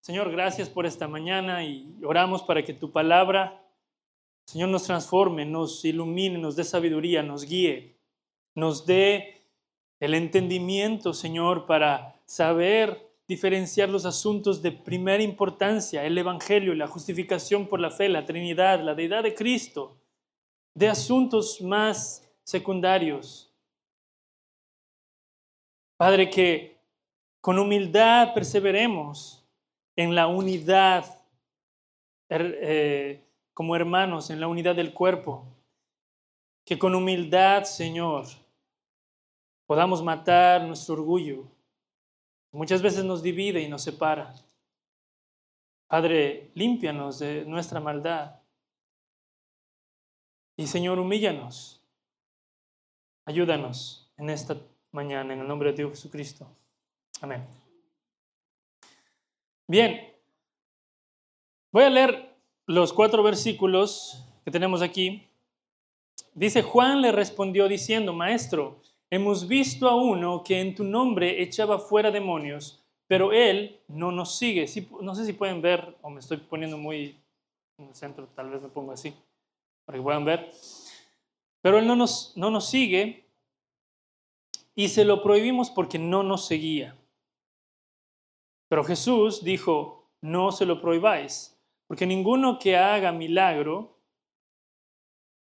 Señor, gracias por esta mañana y oramos para que tu palabra, Señor, nos transforme, nos ilumine, nos dé sabiduría, nos guíe, nos dé el entendimiento, Señor, para saber diferenciar los asuntos de primera importancia, el Evangelio, la justificación por la fe, la Trinidad, la deidad de Cristo, de asuntos más secundarios. Padre, que con humildad perseveremos en la unidad como hermanos, en la unidad del cuerpo. Que con humildad, Señor, podamos matar nuestro orgullo. Muchas veces nos divide y nos separa. Padre, límpianos de nuestra maldad. Y Señor, humíllanos. Ayúdanos en esta mañana, en el nombre de Dios Jesucristo. Amén. Bien, voy a leer los 4 versículos que tenemos aquí. Dice, Juan le respondió diciendo, Maestro, hemos visto a uno que en tu nombre echaba fuera demonios, pero él no nos sigue. No sé si pueden ver, o me estoy poniendo muy en el centro, tal vez me pongo así, para que puedan ver. Pero él no nos sigue y se lo prohibimos porque no nos seguía. Pero Jesús dijo, no se lo prohibáis, porque ninguno que haga milagro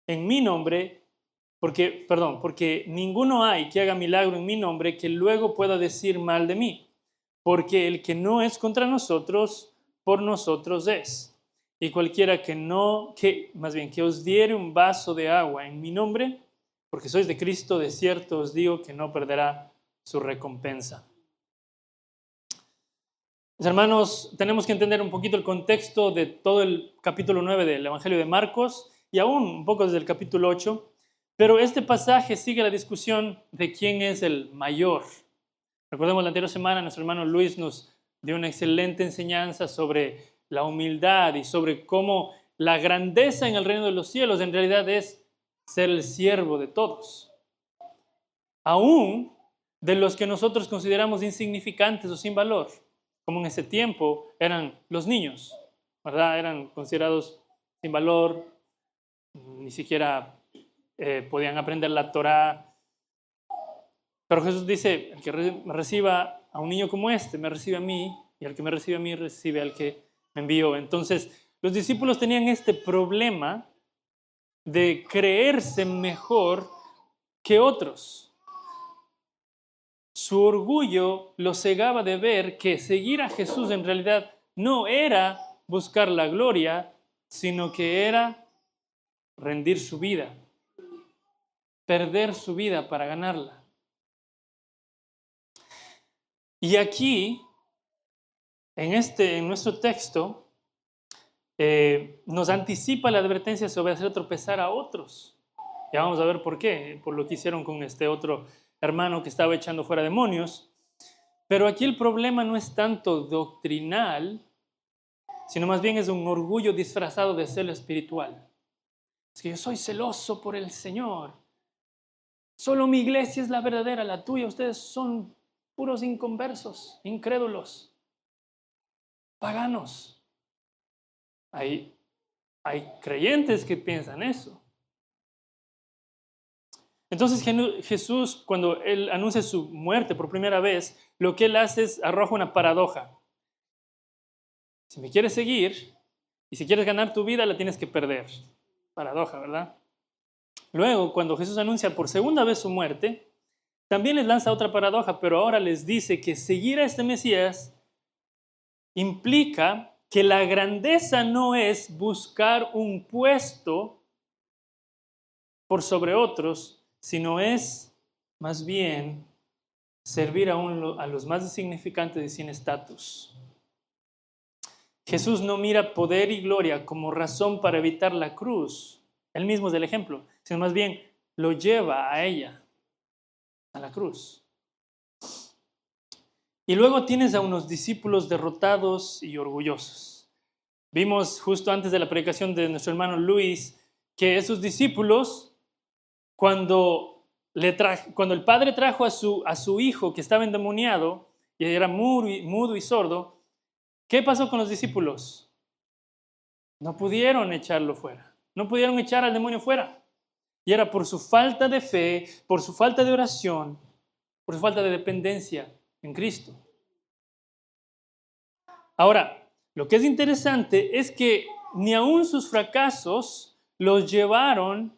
en mi nombre, porque ninguno hay que haga milagro en mi nombre que luego pueda decir mal de mí, porque el que no es contra nosotros, por nosotros es. Y cualquiera que os diere un vaso de agua en mi nombre, porque sois de Cristo, de cierto os digo que no perderá su recompensa. Mis hermanos, tenemos que entender un poquito el contexto de todo el capítulo 9 del Evangelio de Marcos y aún un poco desde el capítulo 8, pero este pasaje sigue la discusión de quién es el mayor. Recordemos la anterior semana, nuestro hermano Luis nos dio una excelente enseñanza sobre la humildad y sobre cómo la grandeza en el reino de los cielos en realidad es ser el siervo de todos. Aún de los que nosotros consideramos insignificantes o sin valor, como en ese tiempo eran los niños, ¿verdad? Eran considerados sin valor, ni siquiera podían aprender la Torá. Pero Jesús dice, el que me reciba a un niño como este, me recibe a mí, y el que me recibe a mí, recibe al que me envió. Entonces, los discípulos tenían este problema de creerse mejor que otros. Su orgullo los cegaba de ver que seguir a Jesús en realidad no era buscar la gloria, sino que era rendir su vida, perder su vida para ganarla. Y aquí, en nuestro texto, nos anticipa la advertencia sobre hacer tropezar a otros. Ya vamos a ver por qué, por lo que hicieron con este otro hermano que estaba echando fuera demonios. Pero aquí el problema no es tanto doctrinal, sino más bien es un orgullo disfrazado de celo espiritual. Es que yo soy celoso por el Señor. Solo mi iglesia es la verdadera, la tuya. Ustedes son puros inconversos, incrédulos, paganos. Hay creyentes que piensan eso. Entonces Jesús, cuando Él anuncia su muerte por primera vez, lo que Él hace es arroja una paradoja. Si me quieres seguir y si quieres ganar tu vida, la tienes que perder. Paradoja, ¿verdad? Luego, cuando Jesús anuncia por segunda vez su muerte, también les lanza otra paradoja, pero ahora les dice que seguir a este Mesías implica que la grandeza no es buscar un puesto por sobre otros, sino es más bien servir a los más insignificantes y sin estatus. Jesús no mira poder y gloria como razón para evitar la cruz. Él mismo es el ejemplo, sino más bien lo lleva a ella, a la cruz. Y luego tienes a unos discípulos derrotados y orgullosos. Vimos justo antes de la predicación de nuestro hermano Luis que esos discípulos, cuando el padre trajo a su hijo que estaba endemoniado y era mudo y sordo, ¿Qué pasó con los discípulos? No pudieron echarlo fuera. No pudieron echar al demonio fuera. Y era por su falta de fe, por su falta de oración, por su falta de dependencia en Cristo. Ahora, lo que es interesante es que ni aun sus fracasos los llevaron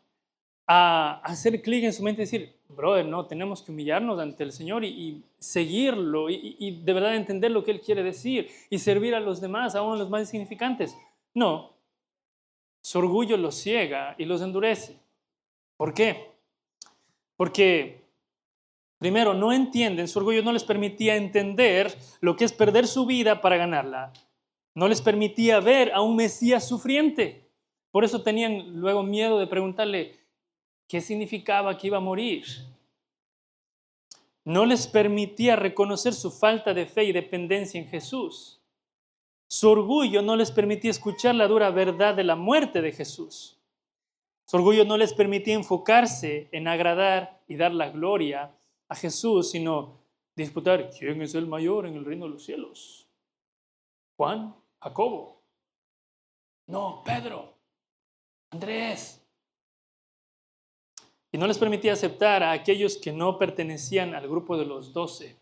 a hacer clic en su mente y decir, brother, no, tenemos que humillarnos ante el Señor y seguirlo y de verdad entender lo que Él quiere decir y servir a los demás, aún los más insignificantes. No, su orgullo los ciega y los endurece. ¿Por qué? Porque, primero, no entienden, su orgullo no les permitía entender lo que es perder su vida para ganarla. No les permitía ver a un Mesías sufriente. Por eso tenían luego miedo de preguntarle qué significaba que iba a morir. No les permitía reconocer su falta de fe y dependencia en Jesús. Su orgullo no les permitía escuchar la dura verdad de la muerte de Jesús. Su orgullo no les permitía enfocarse en agradar y dar la gloria a Jesús, sino disputar quién es el mayor en el reino de los cielos. Juan, Jacobo. No, Pedro, Andrés. Y no les permitía aceptar a aquellos que no pertenecían al grupo de los 12.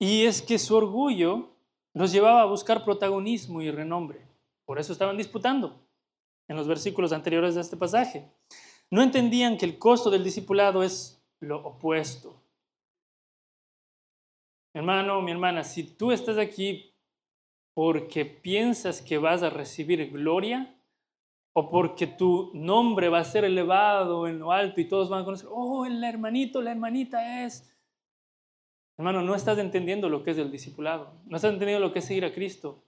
Y es que su orgullo los llevaba a buscar protagonismo y renombre. Por eso estaban disputando en los versículos anteriores de este pasaje. No entendían que el costo del discipulado es lo opuesto. Mi hermano, mi hermana, si tú estás aquí porque piensas que vas a recibir gloria o porque tu nombre va a ser elevado en lo alto y todos van a conocer, oh, el hermanito, la hermanita es... Hermano, no estás entendiendo lo que es el discipulado. No estás entendiendo lo que es seguir a Cristo.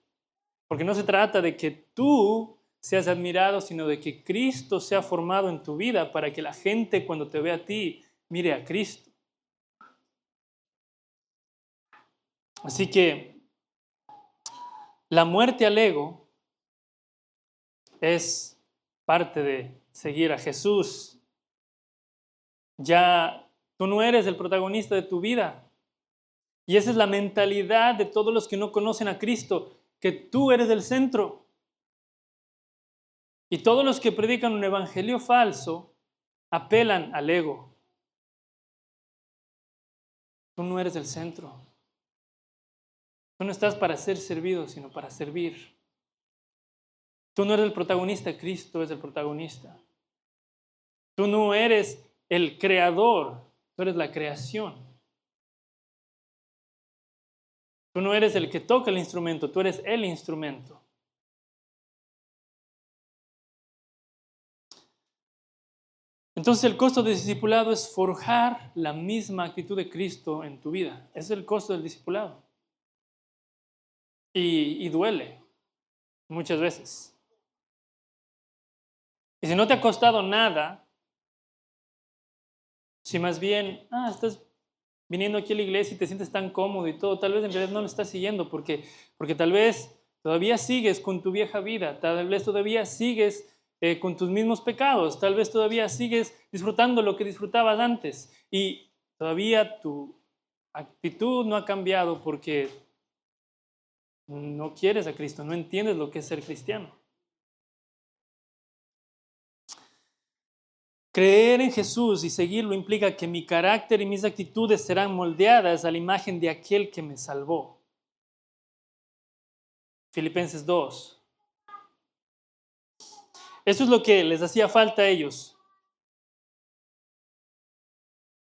Porque no se trata de que tú seas admirado, sino de que Cristo sea formado en tu vida para que la gente cuando te vea a ti mire a Cristo. Así que la muerte al ego es parte de seguir a Jesús. Ya tú no eres el protagonista de tu vida. Y esa es la mentalidad de todos los que no conocen a Cristo, que tú eres el centro. Y todos los que predican un evangelio falso apelan al ego. Tú no eres el centro. Tú no estás para ser servido, sino para servir. Tú no eres el protagonista, Cristo es el protagonista. Tú no eres el creador, tú eres la creación. Tú no eres el que toca el instrumento, tú eres el instrumento. Entonces el costo del discipulado es forjar la misma actitud de Cristo en tu vida. Ese es el costo del discipulado. Y duele muchas veces. Y si no te ha costado nada, si más bien, estás viniendo aquí a la iglesia y te sientes tan cómodo y todo, tal vez en realidad no lo estás siguiendo porque tal vez todavía sigues con tu vieja vida, tal vez todavía sigues con tus mismos pecados, tal vez todavía sigues disfrutando lo que disfrutabas antes y todavía tu actitud no ha cambiado porque no quieres a Cristo, no entiendes lo que es ser cristiano. Creer en Jesús y seguirlo implica que mi carácter y mis actitudes serán moldeadas a la imagen de aquel que me salvó. Filipenses 2. Eso es lo que les hacía falta a ellos.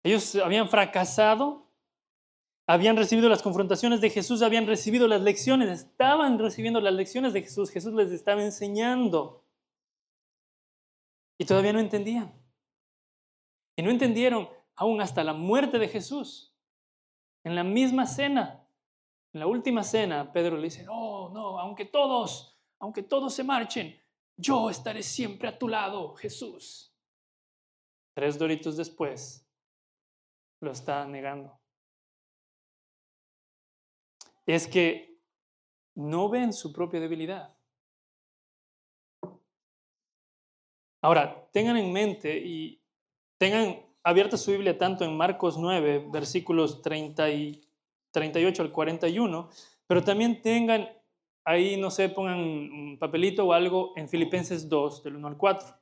Ellos habían fracasado, habían recibido las confrontaciones de Jesús, habían recibido las lecciones, estaban recibiendo las lecciones de Jesús. Jesús les estaba enseñando. Y todavía no entendían. Y no entendieron aún hasta la muerte de Jesús. En la misma cena, en la última cena, Pedro le dice, no, aunque todos se marchen, yo estaré siempre a tu lado, Jesús. 3 doritos después, lo está negando. Es que no ven su propia debilidad. Ahora, tengan en mente y tengan abierta su Biblia tanto en Marcos 9, versículos 30 y 38 al 41, pero también tengan ahí, no sé, pongan un papelito o algo en Filipenses 2, del 1 al 4,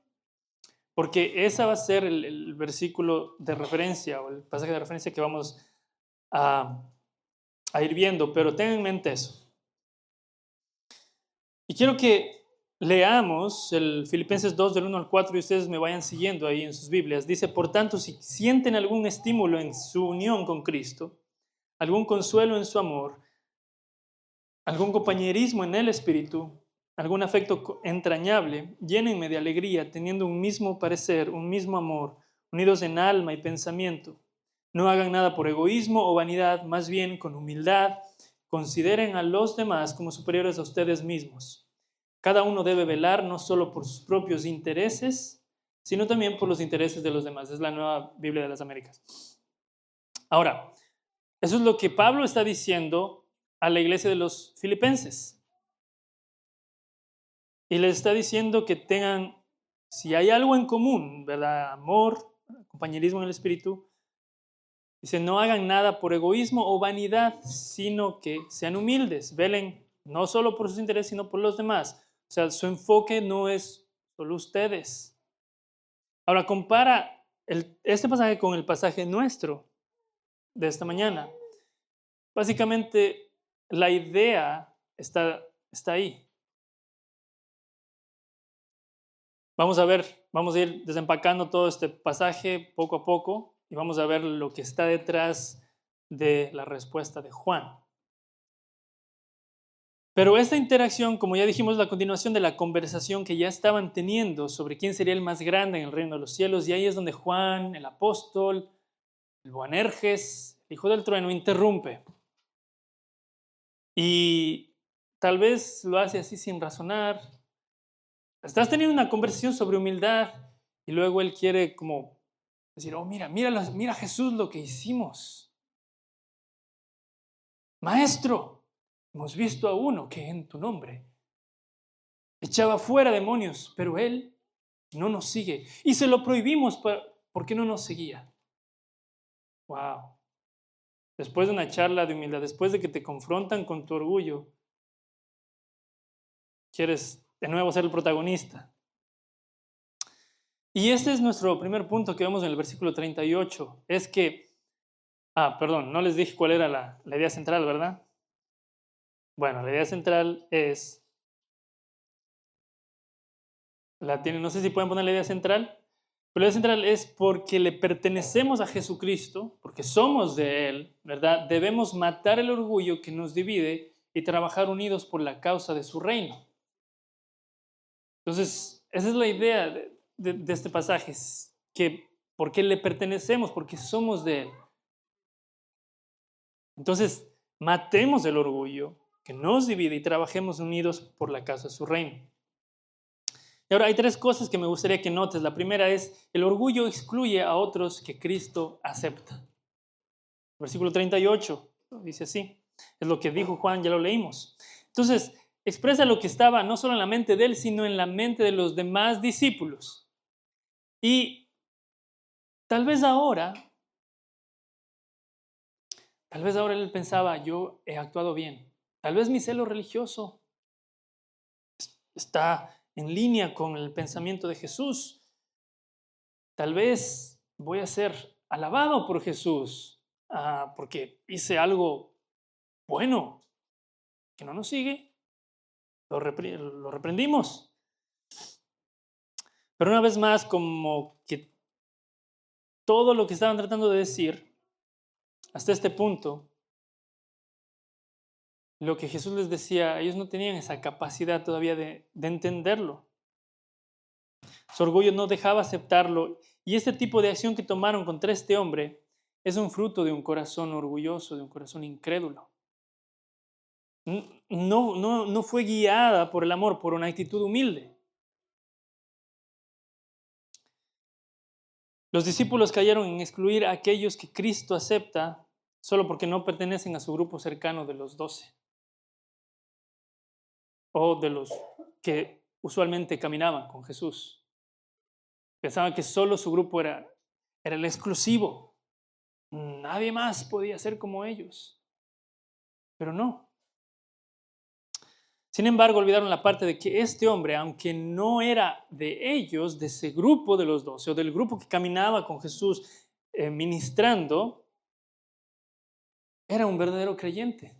porque esa va a ser el versículo de referencia o el pasaje de referencia que vamos a, a ir viendo, pero tengan en mente eso. Y quiero que leamos el Filipenses 2 del 1 al 4 y ustedes me vayan siguiendo ahí en sus Biblias. Dice, por tanto, si sienten algún estímulo en su unión con Cristo, algún consuelo en su amor, algún compañerismo en el Espíritu, algún afecto entrañable, llénenme de alegría, teniendo un mismo parecer, un mismo amor, unidos en alma y pensamiento. No hagan nada por egoísmo o vanidad, más bien con humildad, consideren a los demás como superiores a ustedes mismos. Cada uno debe velar no solo por sus propios intereses, sino también por los intereses de los demás. Es la Nueva Biblia de las Américas. Ahora, eso es lo que Pablo está diciendo a la iglesia de los filipenses. Y les está diciendo que tengan, si hay algo en común, ¿verdad? Amor, compañerismo en el espíritu. Dice, no hagan nada por egoísmo o vanidad, sino que sean humildes, velen no solo por sus intereses, sino por los demás. O sea, su enfoque no es solo ustedes. Ahora, compara este pasaje con el pasaje nuestro de esta mañana. Básicamente, la idea está ahí. Vamos a ir desempacando todo este pasaje poco a poco y vamos a ver lo que está detrás de la respuesta de Juan. Pero esta interacción, como ya dijimos, es la continuación de la conversación que ya estaban teniendo sobre quién sería el más grande en el reino de los cielos, y ahí es donde Juan, el apóstol, el Boanerges, el hijo del trueno, interrumpe. Y tal vez lo hace así sin razonar. Estás teniendo una conversación sobre humildad y luego él quiere como decir, oh, mira Jesús lo que hicimos. Maestro, hemos visto a uno que en tu nombre echaba fuera demonios, pero él no nos sigue. Y se lo prohibimos porque no nos seguía. Wow. Después de una charla de humildad, después de que te confrontan con tu orgullo, quieres de nuevo ser el protagonista. Y este es nuestro primer punto que vemos en el versículo 38. Es que, perdón, no les dije cuál era la idea central, ¿verdad? Bueno, la idea central es, no sé si pueden poner la idea central, pero la idea central es porque le pertenecemos a Jesucristo, porque somos de Él, ¿verdad? Debemos matar el orgullo que nos divide y trabajar unidos por la causa de su reino. Entonces, esa es la idea de este pasaje, que porque le pertenecemos, porque somos de Él. Entonces, matemos el orgullo que nos divide y trabajemos unidos por la causa de su reino. Y ahora hay tres cosas que me gustaría que notes. La primera es, el orgullo excluye a otros que Cristo acepta. Versículo 38 dice así, es lo que dijo Juan, ya lo leímos. Entonces, expresa lo que estaba no solo en la mente de él, sino en la mente de los demás discípulos. Y tal vez ahora él pensaba, yo he actuado bien. Tal vez mi celo religioso está en línea con el pensamiento de Jesús. Tal vez voy a ser alabado por Jesús porque hice algo bueno. Que no nos sigue, lo reprendimos. Pero una vez más, como que todo lo que estaban tratando de decir hasta este punto, lo que Jesús les decía, ellos no tenían esa capacidad todavía de entenderlo. Su orgullo no dejaba aceptarlo, y este tipo de acción que tomaron contra este hombre es un fruto de un corazón orgulloso, de un corazón incrédulo. No fue guiada por el amor, por una actitud humilde. Los discípulos cayeron en excluir a aquellos que Cristo acepta solo porque no pertenecen a su grupo cercano de los 12 o de los que usualmente caminaban con Jesús. Pensaban que solo su grupo era el exclusivo. Nadie más podía ser como ellos. Pero no. Sin embargo, olvidaron la parte de que este hombre, aunque no era de ellos, de ese grupo de los 12, o del grupo que caminaba con Jesús ministrando, era un verdadero creyente.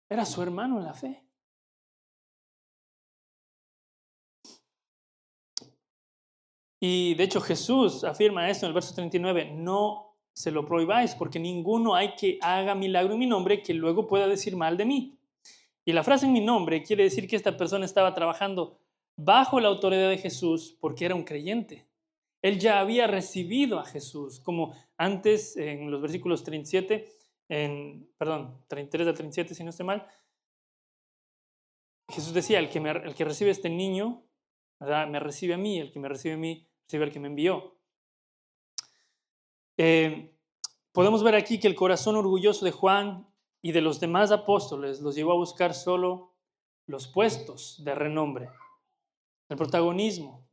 Era su hermano en la fe. Y de hecho Jesús afirma esto en el verso 39, no se lo prohibáis, porque ninguno hay que haga milagro en mi nombre que luego pueda decir mal de mí. Y la frase en mi nombre quiere decir que esta persona estaba trabajando bajo la autoridad de Jesús porque era un creyente. Él ya había recibido a Jesús, como antes en los versículos 37, 33 a 37, si no estoy mal, Jesús decía, el que recibe a este niño, ¿verdad?, me recibe a mí, el que me recibe a mí, recibe al que me envió. Podemos ver aquí que el corazón orgulloso de Juan y de los demás apóstoles los llevó a buscar solo los puestos de renombre, el protagonismo.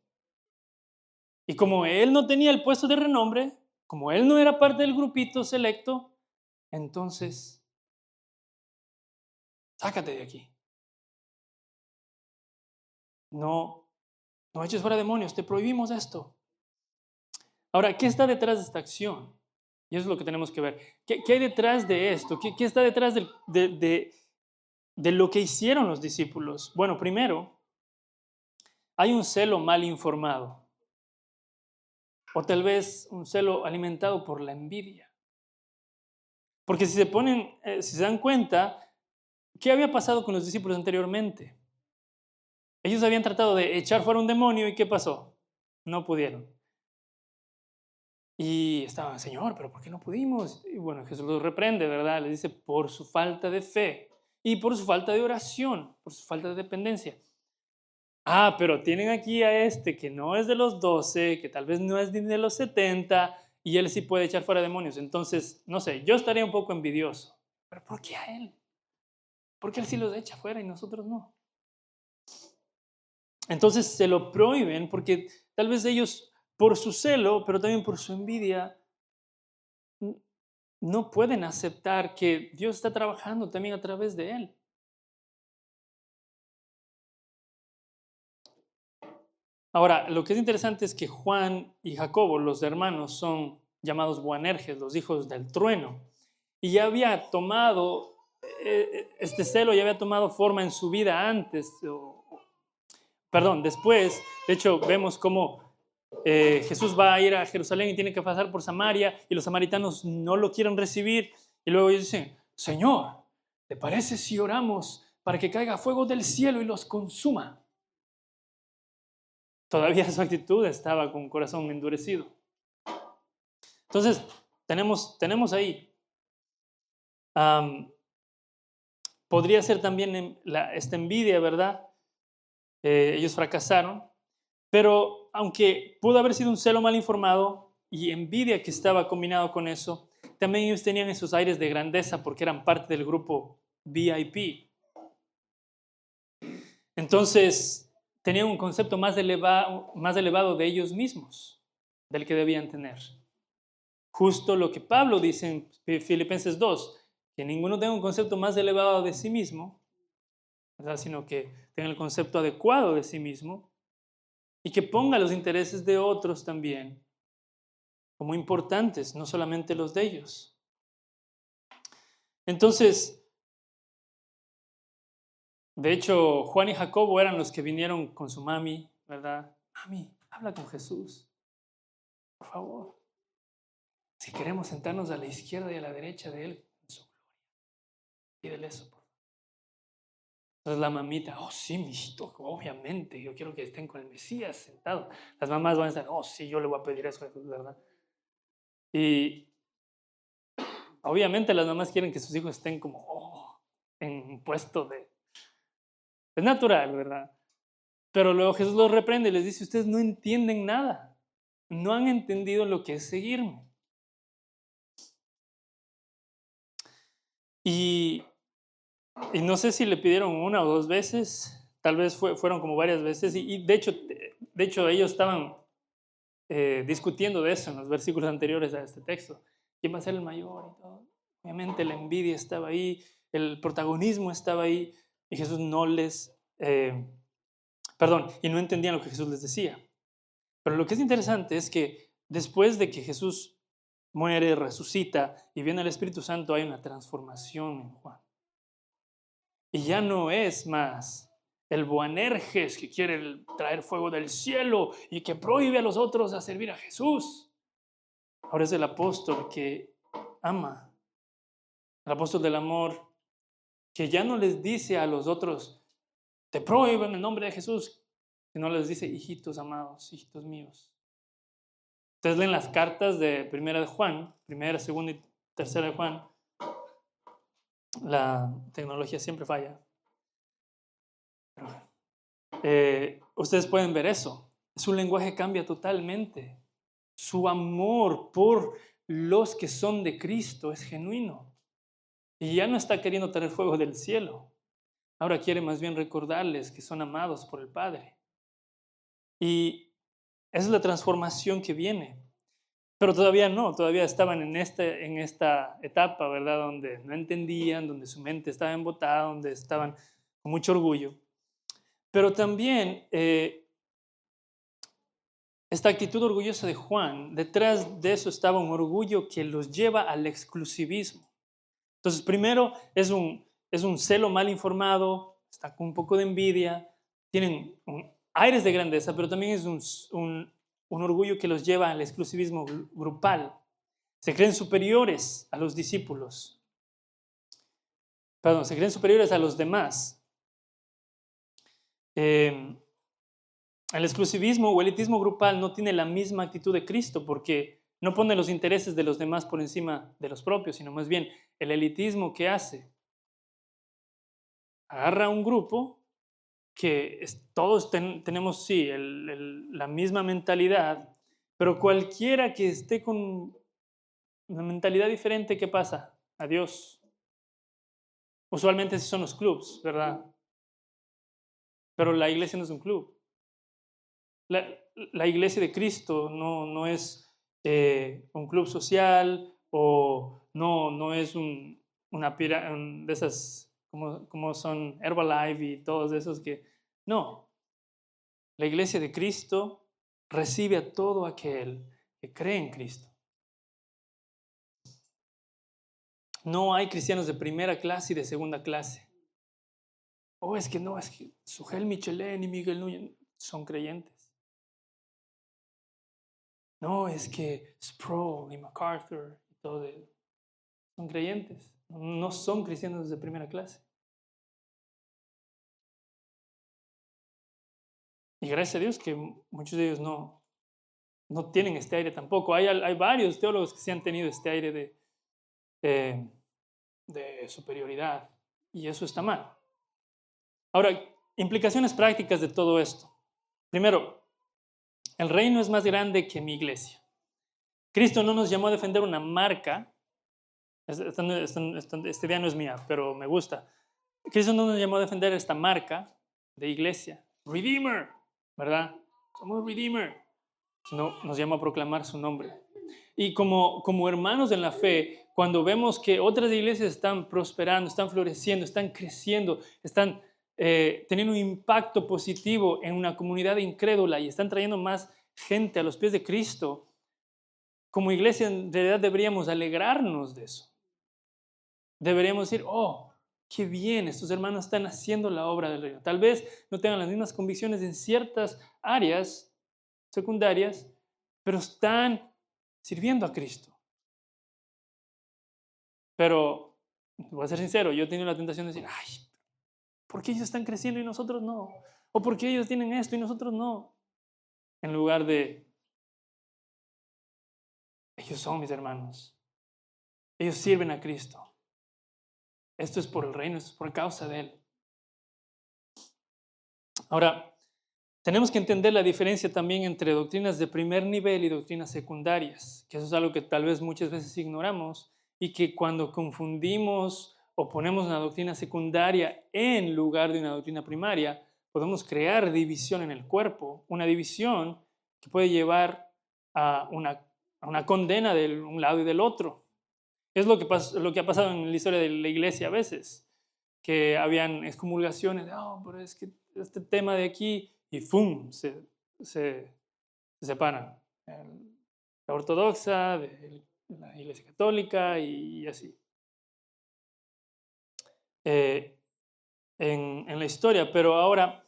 Y como él no tenía el puesto de renombre, como él no era parte del grupito selecto, entonces, sácate de aquí. No eches fuera demonios, te prohibimos esto. Ahora, ¿qué está detrás de esta acción? Y eso es lo que tenemos que ver. ¿Qué hay detrás de esto? ¿Qué está detrás de lo que hicieron los discípulos? Bueno, primero, hay un celo mal informado. O tal vez un celo alimentado por la envidia. Porque si se dan cuenta, ¿qué había pasado con los discípulos anteriormente? Ellos habían tratado de echar fuera un demonio y ¿qué pasó? No pudieron. Y estaban, Señor, pero ¿por qué no pudimos? Y bueno, Jesús los reprende, ¿verdad? Les dice, por su falta de fe y por su falta de oración, por su falta de dependencia. Ah, pero tienen aquí a este que no es de los 12, que tal vez no es ni de los 70, y él sí puede echar fuera demonios. Entonces, no sé, yo estaría un poco envidioso. ¿Pero por qué a él? ¿Por qué él sí los echa fuera y nosotros no? Entonces se lo prohíben porque tal vez ellos, por su celo, pero también por su envidia, no pueden aceptar que Dios está trabajando también a través de él. Ahora, lo que es interesante es que Juan y Jacobo, los hermanos, son llamados Boanerges, los hijos del trueno. Y ya había tomado, este celo ya había tomado forma en su vida antes, después. De hecho, vemos cómo Jesús va a ir a Jerusalén y tiene que pasar por Samaria y los samaritanos no lo quieren recibir. Y luego ellos dicen, Señor, ¿te parece si oramos para que caiga fuego del cielo y los consuma? Todavía su actitud estaba con corazón endurecido. Entonces, tenemos ahí. Podría ser también esta envidia, ¿verdad? Ellos fracasaron, pero aunque pudo haber sido un celo mal informado y envidia que estaba combinado con eso, también ellos tenían esos aires de grandeza porque eran parte del grupo VIP. Entonces, tenían un concepto más elevado de ellos mismos, del que debían tener. Justo lo que Pablo dice en Filipenses 2, que ninguno tenga un concepto más elevado de sí mismo, ¿verdad?, sino que tenga el concepto adecuado de sí mismo y que ponga los intereses de otros también como importantes, no solamente los de ellos. Entonces, de hecho, Juan y Jacobo eran los que vinieron con su mami, ¿verdad? Mami, habla con Jesús, por favor. Si queremos sentarnos a la izquierda y a la derecha de él, en su gloria, pídele eso, por favor. Entonces la mamita, oh sí, mijito, obviamente, yo quiero que estén con el Mesías sentado. Las mamás van a estar, oh sí, yo le voy a pedir eso a Jesús, ¿verdad? Y obviamente las mamás quieren que sus hijos estén como, en un puesto de... Es natural, ¿verdad? Pero luego Jesús los reprende y les dice, ustedes no entienden nada. No han entendido lo que es seguirme. Y no sé si le pidieron una o dos veces, tal vez fueron como varias veces, y de hecho ellos estaban discutiendo de eso en los versículos anteriores a este texto. ¿Quién va a ser el mayor y todo? Obviamente la envidia estaba ahí, el protagonismo estaba ahí, y Jesús no les, y no entendían lo que Jesús les decía. Pero lo que es interesante es que después de que Jesús muere, resucita y viene el Espíritu Santo, hay una transformación en Juan. Y ya no es más el Boanerges que quiere traer fuego del cielo y que prohíbe a los otros a servir a Jesús. Ahora es el apóstol que ama, el apóstol del amor, que ya no les dice a los otros, te prohíbo en el nombre de Jesús, sino les dice, hijitos amados, hijitos míos. Ustedes leen las cartas de primera de Juan, primera, segunda y tercera de Juan. La tecnología siempre falla. Ustedes pueden ver eso. Su lenguaje cambia totalmente. Su amor por los que son de Cristo es genuino. Y ya no está queriendo traer fuego del cielo. Ahora quiere más bien recordarles que son amados por el Padre. Y esa es la transformación que viene. Pero todavía no, todavía estaban en esta etapa, ¿verdad? Donde no entendían, donde su mente estaba embotada, donde estaban con mucho orgullo. Pero también esta actitud orgullosa de Juan, detrás de eso estaba un orgullo que los lleva al exclusivismo. Entonces, primero es un celo mal informado, está con un poco de envidia, tienen aires de grandeza, pero también es un orgullo que los lleva al exclusivismo grupal. Se creen superiores a los discípulos. Perdón, se creen superiores a los demás. El exclusivismo o elitismo grupal no tiene la misma actitud de Cristo porque no pone los intereses de los demás por encima de los propios, sino más bien el elitismo que hace. Agarra un grupo que todos tenemos, sí, la misma mentalidad, pero cualquiera que esté con una mentalidad diferente, ¿qué pasa? Adiós. Usualmente sí son los clubs, ¿verdad? Pero la iglesia no es un club. La iglesia de Cristo no es un club social o no es una de esas como son Herbalife y todos esos que... No, la iglesia de Cristo recibe a todo aquel que cree en Cristo. No hay cristianos de primera clase y de segunda clase. Es que Sujel Michelén y Miguel Núñez son creyentes. No, es que Sproul y MacArthur y todo son creyentes. No son cristianos de primera clase. Y gracias a Dios que muchos de ellos no tienen este aire tampoco. Hay varios teólogos que sí han tenido este aire de superioridad. Y eso está mal. Ahora, implicaciones prácticas de todo esto. Primero, el reino es más grande que mi iglesia. Cristo no nos llamó a defender una marca. Esta idea no es mía, pero me gusta. Cristo no nos llamó a defender esta marca de iglesia. Redeemer, ¿verdad? Somos Redeemer. Sino nos llamó a proclamar su nombre. Y como hermanos en la fe, cuando vemos que otras iglesias están prosperando, están floreciendo, están creciendo, están teniendo un impacto positivo en una comunidad incrédula y están trayendo más gente a los pies de Cristo, como iglesia en realidad deberíamos alegrarnos de eso. Deberíamos decir, qué bien, estos hermanos están haciendo la obra del reino. Tal vez no tengan las mismas convicciones en ciertas áreas secundarias, pero están sirviendo a Cristo. Pero, voy a ser sincero, yo he tenido la tentación de decir, ¿por qué ellos están creciendo y nosotros no? ¿O por qué ellos tienen esto y nosotros no? En lugar de, ellos son mis hermanos. Ellos sirven a Cristo. Esto es por el reino, esto es por causa de Él. Ahora, tenemos que entender la diferencia también entre doctrinas de primer nivel y doctrinas secundarias, que eso es algo que tal vez muchas veces ignoramos y que cuando confundimos o ponemos una doctrina secundaria en lugar de una doctrina primaria, podemos crear división en el cuerpo, una división que puede llevar a una condena de un lado y del otro. Es lo que ha pasado en la historia de la iglesia a veces, que habían excomulgaciones, de, pero es que este tema de aquí, y ¡fum! Se separan. La ortodoxa, de la iglesia católica y así. En la historia, pero ahora,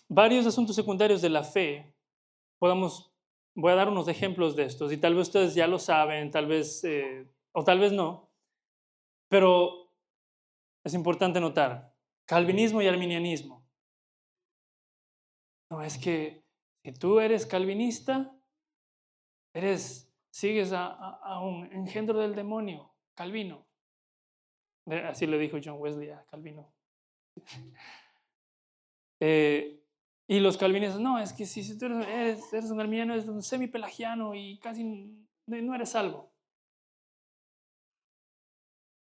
varios asuntos secundarios de la fe, voy a dar unos ejemplos de estos, y tal vez ustedes ya lo saben, tal vez, o tal vez no, pero es importante notar, calvinismo y arminianismo. No, es que si tú eres calvinista, sigues a un engendro del demonio, Calvino. Así le dijo John Wesley a Calvino. Y los calvinistas, no, es que si tú eres un arminiano, eres un semipelagiano y casi no eres salvo.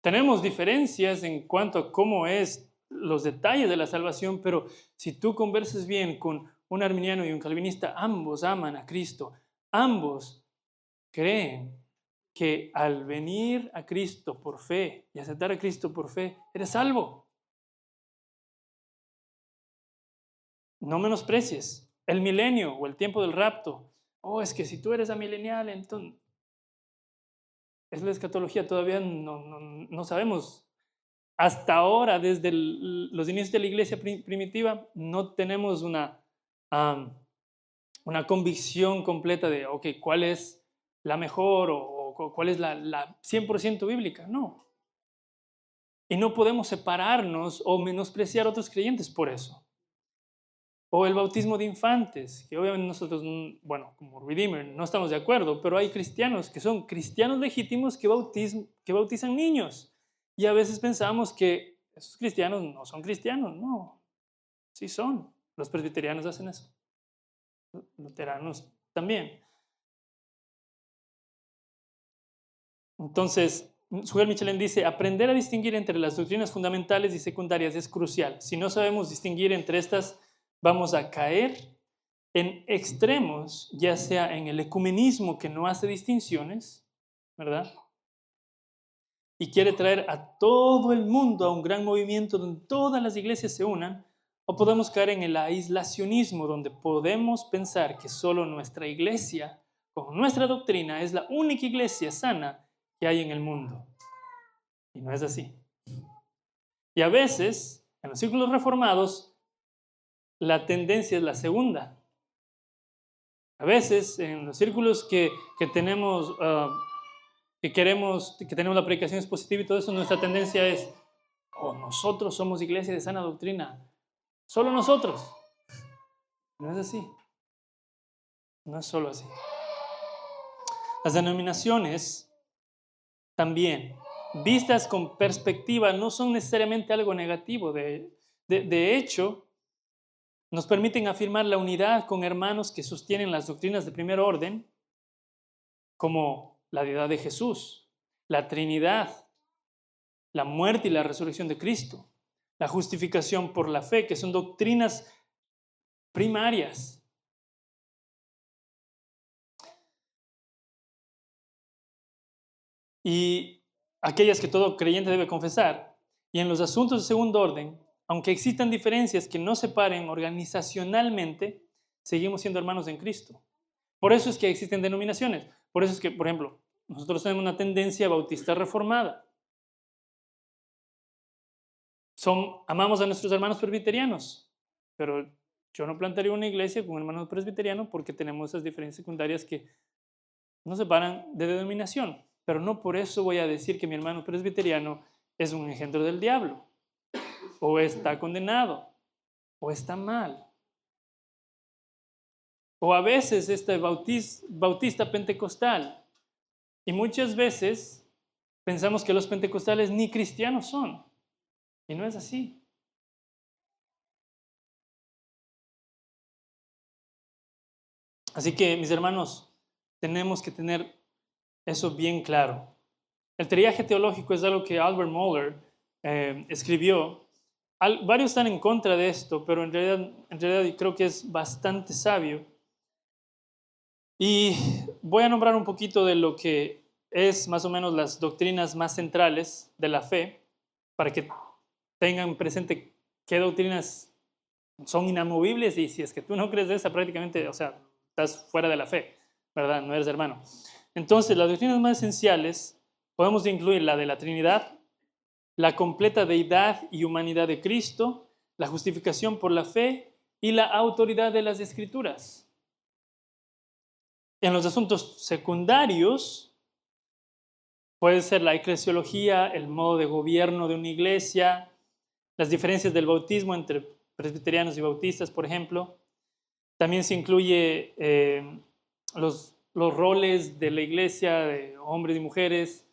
Tenemos diferencias en cuanto a cómo es los detalles de la salvación, pero si tú conversas bien con un arminiano y un calvinista, ambos aman a Cristo, ambos creen que al venir a Cristo por fe y aceptar a Cristo por fe, eres salvo. No menosprecies el milenio o el tiempo del rapto. Es que si tú eres amilenial, entonces es la escatología, todavía no sabemos. Hasta ahora, desde los inicios de la iglesia primitiva, no tenemos una convicción completa de, ¿cuál es la mejor o cuál es la 100% bíblica? No. Y no podemos separarnos o menospreciar a otros creyentes por eso. O el bautismo de infantes, que obviamente nosotros, bueno, como Redeemer, no estamos de acuerdo, pero hay cristianos que son cristianos legítimos que bautizan niños. Y a veces pensamos que esos cristianos no son cristianos. No, sí son. Los presbiterianos hacen eso. Los luteranos también. Entonces, Sugar Michelin dice, aprender a distinguir entre las doctrinas fundamentales y secundarias es crucial. Si no sabemos distinguir entre estas, vamos a caer en extremos, ya sea en el ecumenismo que no hace distinciones, ¿verdad? Y quiere traer a todo el mundo a un gran movimiento donde todas las iglesias se unan, o podemos caer en el aislacionismo, donde podemos pensar que solo nuestra iglesia, con nuestra doctrina, es la única iglesia sana que hay en el mundo. Y no es así. Y a veces, en los círculos reformados, la tendencia es la segunda. A veces, en los círculos que tenemos, que tenemos la predicación expositiva y todo eso, nuestra tendencia es, nosotros somos iglesia de sana doctrina. Solo nosotros. No es así. No es solo así. Las denominaciones también, vistas con perspectiva, no son necesariamente algo negativo. De hecho, nos permiten afirmar la unidad con hermanos que sostienen las doctrinas de primer orden, como la deidad de Jesús, la Trinidad, la muerte y la resurrección de Cristo, la justificación por la fe, que son doctrinas primarias. Y aquellas que todo creyente debe confesar. Y en los asuntos de segundo orden, aunque existan diferencias que nos separen organizacionalmente, seguimos siendo hermanos en Cristo. Por eso es que existen denominaciones. Por eso es que, por ejemplo, nosotros tenemos una tendencia bautista reformada. Amamos a nuestros hermanos presbiterianos, pero yo no plantaría una iglesia con hermanos presbiterianos porque tenemos esas diferencias secundarias que nos separan de denominación. Pero no por eso voy a decir que mi hermano presbiteriano es un engendro del diablo, o está condenado, o está mal. O a veces este bautista pentecostal. Y muchas veces pensamos que los pentecostales ni cristianos son. Y no es así. Así que, mis hermanos, tenemos que tener eso bien claro. El triaje teológico es algo que Albert Mohler escribió. Varios están en contra de esto, pero en realidad creo que es bastante sabio. Y voy a nombrar un poquito de lo que es más o menos las doctrinas más centrales de la fe, para que tengan presente qué doctrinas son inamovibles, y si es que tú no crees de esa, prácticamente, o sea, estás fuera de la fe, ¿verdad? No eres hermano. Entonces, las doctrinas más esenciales podemos incluir la de la Trinidad, la completa deidad y humanidad de Cristo, la justificación por la fe y la autoridad de las Escrituras. En los asuntos secundarios puede ser la eclesiología, el modo de gobierno de una iglesia, las diferencias del bautismo entre presbiterianos y bautistas, por ejemplo. También se incluye los roles de la iglesia, de hombres y mujeres,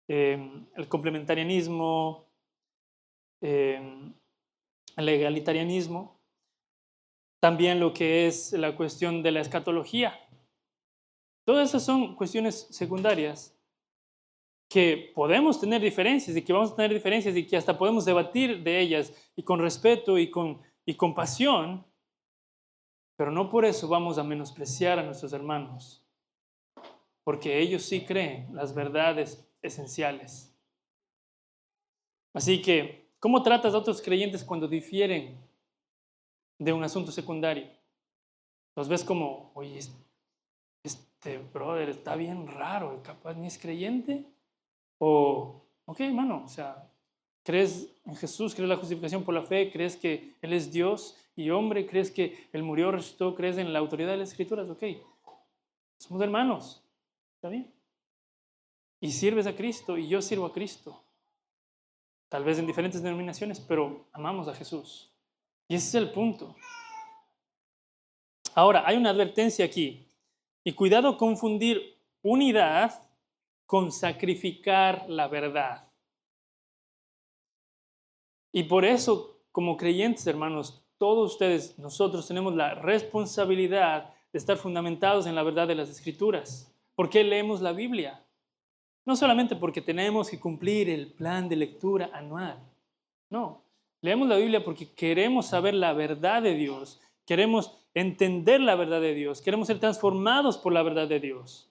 el complementarianismo, el egalitarianismo. También lo que es la cuestión de la escatología. Todas esas son cuestiones secundarias que podemos tener diferencias y que vamos a tener diferencias y que hasta podemos debatir de ellas y con respeto y con pasión, pero no por eso vamos a menospreciar a nuestros hermanos, porque ellos sí creen las verdades esenciales. Así que, ¿cómo tratas a otros creyentes cuando difieren de un asunto secundario? Los ves como, oye, este brother está bien raro, capaz ni es creyente. O, ok, hermano, o sea, ¿crees en Jesús? ¿Crees en la justificación por la fe? ¿Crees que Él es Dios y hombre? ¿Crees que Él murió, resucitó? ¿Crees en la autoridad de las Escrituras? Ok, somos hermanos, ¿está bien? Y sirves a Cristo y yo sirvo a Cristo. Tal vez en diferentes denominaciones, pero amamos a Jesús. Y ese es el punto. Ahora, hay una advertencia aquí. Y cuidado confundir unidad con sacrificar la verdad. Y por eso, como creyentes, hermanos, todos ustedes, nosotros tenemos la responsabilidad de estar fundamentados en la verdad de las Escrituras. ¿Por qué leemos la Biblia? No solamente porque tenemos que cumplir el plan de lectura anual. No, leemos la Biblia porque queremos saber la verdad de Dios, queremos entender la verdad de Dios, queremos ser transformados por la verdad de Dios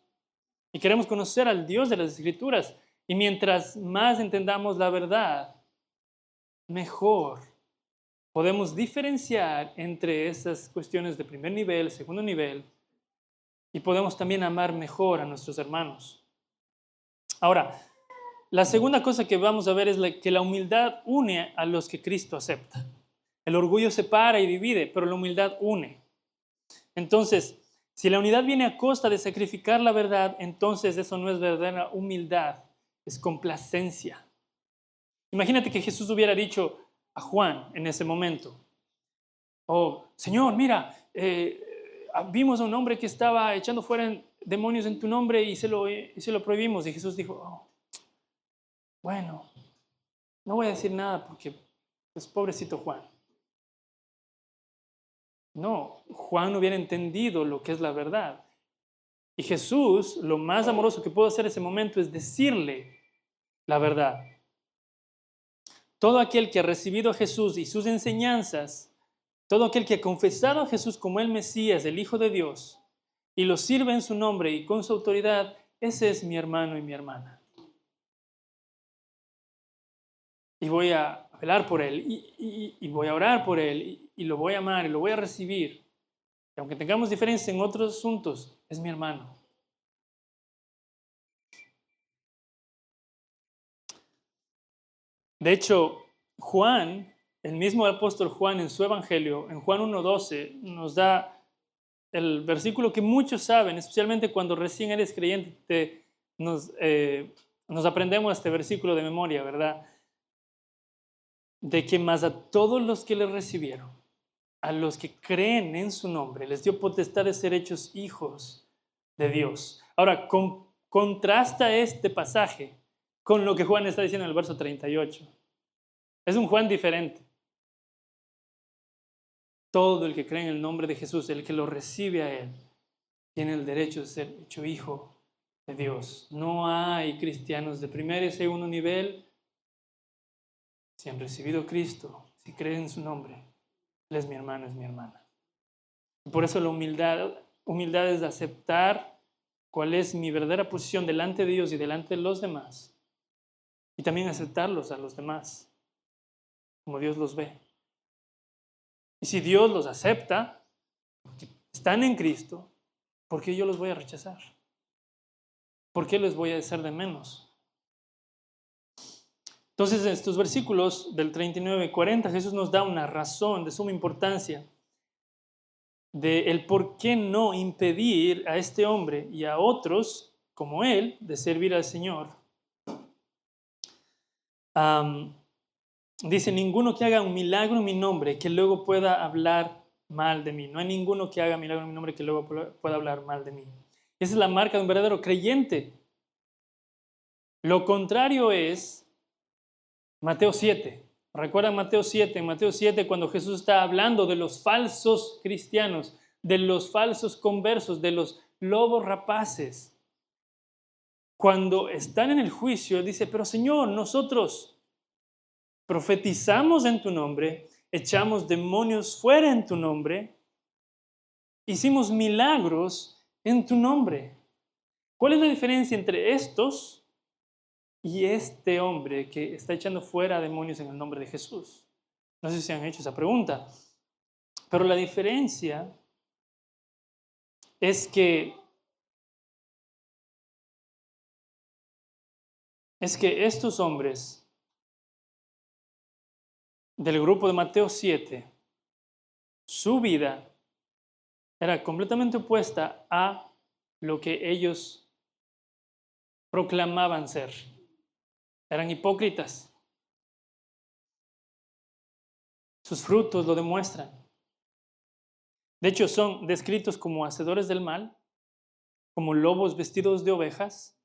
y queremos conocer al Dios de las Escrituras. Y mientras más entendamos la verdad, mejor podemos diferenciar entre esas cuestiones de primer nivel, segundo nivel, y podemos también amar mejor a nuestros hermanos. Ahora, la segunda cosa que vamos a ver es que la humildad une a los que Cristo acepta. El orgullo separa y divide, pero la humildad une. Entonces, si la unidad viene a costa de sacrificar la verdad, entonces eso no es verdadera humildad, es complacencia. Imagínate que Jesús hubiera dicho a Juan en ese momento, oh, Señor, mira, vimos a un hombre que estaba echando fuera demonios en tu nombre y se lo prohibimos. Y Jesús dijo, oh, bueno, no voy a decir nada porque, pues, pobrecito Juan. No, Juan no hubiera entendido lo que es la verdad. Y Jesús, lo más amoroso que pudo hacer en ese momento es decirle la verdad. Todo aquel que ha recibido a Jesús y sus enseñanzas, todo aquel que ha confesado a Jesús como el Mesías, el Hijo de Dios, y lo sirve en su nombre y con su autoridad, ese es mi hermano y mi hermana. Y voy a velar por él, y voy a orar por él, y lo voy a amar, y lo voy a recibir. Y aunque tengamos diferencias en otros asuntos, es mi hermano. De hecho, Juan, el mismo apóstol Juan en su evangelio, en Juan 1:12, nos da el versículo que muchos saben, especialmente cuando recién eres creyente, nos aprendemos este versículo de memoria, ¿verdad? De que más a todos los que le recibieron, a los que creen en su nombre, les dio potestad de ser hechos hijos de Dios. Ahora, contrasta este pasaje con lo que Juan está diciendo en el verso 38. Es un Juan diferente. Todo el que cree en el nombre de Jesús, el que lo recibe a Él, tiene el derecho de ser hecho hijo de Dios. No hay cristianos de primer y segundo nivel. Si han recibido a Cristo, si creen en su nombre, Él es mi hermano, es mi hermana. Y por eso la humildad humildad es aceptar cuál es mi verdadera posición delante de Dios y delante de los demás. Y también aceptarlos a los demás, como Dios los ve. Y si Dios los acepta, que están en Cristo, ¿por qué yo los voy a rechazar? ¿Por qué les voy a hacer de menos? Entonces, en estos versículos del 39 y 40, Jesús nos da una razón de suma importancia de el por qué no impedir a este hombre y a otros como él de servir al Señor. Dice, ninguno que haga un milagro en mi nombre que luego pueda hablar mal de mí. No hay ninguno que haga milagro en mi nombre que luego pueda hablar mal de mí. Esa es la marca de un verdadero creyente. Lo contrario es Mateo 7. ¿Recuerdan Mateo 7? En Mateo 7, cuando Jesús está hablando de los falsos cristianos, de los falsos conversos, de los lobos rapaces. Cuando están en el juicio, dice, pero Señor, nosotros profetizamos en tu nombre, echamos demonios fuera en tu nombre, hicimos milagros en tu nombre. ¿Cuál es la diferencia entre estos y este hombre que está echando fuera demonios en el nombre de Jesús? No sé si se han hecho esa pregunta, pero la diferencia es que estos hombres del grupo de Mateo 7, su vida era completamente opuesta a lo que ellos proclamaban ser. Eran hipócritas. Sus frutos lo demuestran. De hecho, son descritos como hacedores del mal, como lobos vestidos de ovejas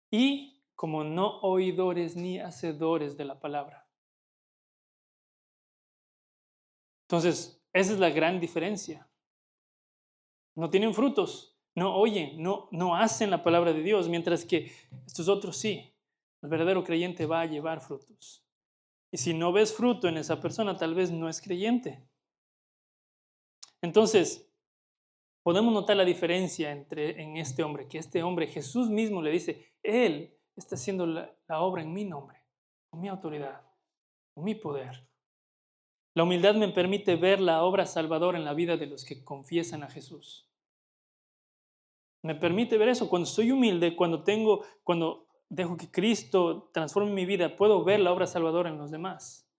y como no oidores ni hacedores de la palabra. Entonces, esa es la gran diferencia. No tienen frutos, no oyen, no hacen la palabra de Dios, mientras que estos otros sí. El verdadero creyente va a llevar frutos. Y si no ves fruto en esa persona, tal vez no es creyente. Entonces, podemos notar la diferencia en este hombre, que este hombre, Jesús mismo le dice, Él está haciendo la obra en mi nombre, con mi autoridad, con mi poder. La humildad me permite ver la obra salvadora en la vida de los que confiesan a Jesús. Me permite ver eso. Cuando soy humilde, cuando dejo que Cristo transforme mi vida, puedo ver la obra salvadora en los demás.